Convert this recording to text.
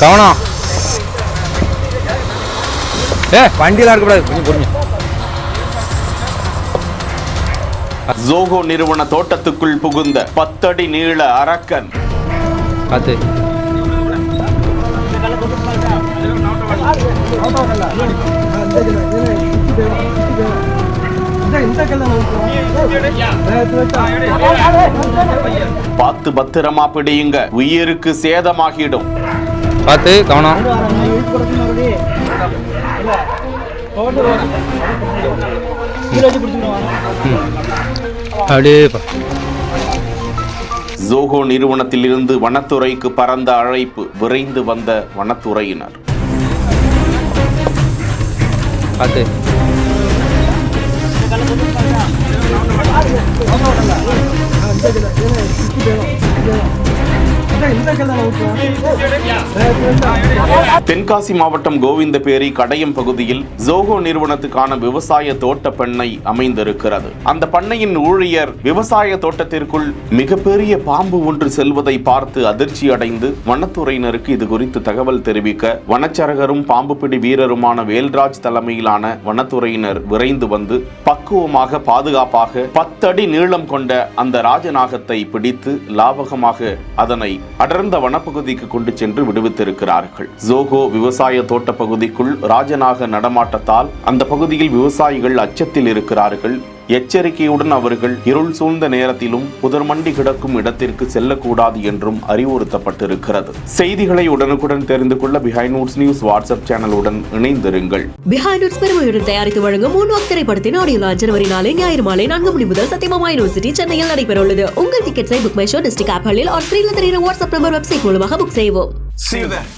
கவனம். வண்டியெல்லாம் இருக்கக்கூடாது, கொஞ்சம் பொறுங்க. ஜோகோ நிறுவன தோட்டத்துக்குள் புகுந்த 10 அடி நீள அரக்கன். பார்த்து பார்த்து பத்திரமா பிடியுங்க, உயிருக்கு சேதமாகிடும். பார்த்து கவனம். அப்படியே ஜோகோ நிறுவனத்திலிருந்து வனத்துறைக்கு பறந்த அழைப்பு. விரைந்து வந்த வனத்துறையினர். பார்த்து தென்காசி மாவட்டம் கோவிந்தபேரி கடையம் பகுதியில் ஜோகோ நிறுவனத்துக்கான விவசாய தோட்ட பண்ணை அமைந்திருக்கிறது. அந்த பண்ணையின் ஊழியர் விவசாய தோட்டத்திற்குள் மிகப்பெரிய பாம்பு ஒன்று செல்வதை பார்த்து அதிர்ச்சி அடைந்து வனத்துறையினருக்கு இது குறித்து தகவல் தெரிவிக்க வனச்சரகரும் பாம்பு பிடி வீரருமான வேல்ராஜ் தலைமையிலான வனத்துறையினர் விரைந்து வந்து பக்குவமாக பாதுகாப்பாக 10 அடி நீளம் கொண்ட அந்த ராஜநாகத்தை பிடித்து லாபகமாக அதனை அடர்ந்த வனப்பகுதிக்கு கொண்டு சென்று விடுவித்திருக்கிறார்கள். ஜோகோ விவசாய தோட்ட பகுதிக்குள் ராஜநாக நடமாட்டத்தால் அந்த பகுதியில் விவசாயிகள் அச்சத்தில் இருக்கிறார்கள். எச்சரிக்கையுடன் அவர்கள் இருள் சூழ்ந்த நேரத்திலும் புதர்மண்டி கிடக்கும் இடத்திற்கு செல்லக்கூடாது என்றும் அறிவுறுத்தப்பட்டிருக்கிறது. செய்திகளை உடனுக்குடன் தெரிந்து கொள்ள பிஹைண்ட் நோட்ஸ் நியூஸ் வாட்ஸ்அப் சேனலுடன் இணைந்திருங்கள். பிஹைண்ட் நோட்ஸ் பெருமையுடன் தயாரித்து வழங்கும் மூன்வாக் திரைப்படத்தின் ஆடியோ லான்ச் ஜனவரி 4 ஞாயிறு மாலை 4 மணி முதல் சத்தியபாமா யூனிவர்சிட்டி சென்னையில் நடைபெற உள்ளது. உங்கள் டிக்கெட்ஸை புக் மை ஷோ டிஸ்ட்ரிக்ட் ஆப்களில் ஸ்கிரீனில் தெரிகிற வாட்ஸ்அப் நம்பர் வெப்சைட் மூலமாக புக் செய்வோம். See you there.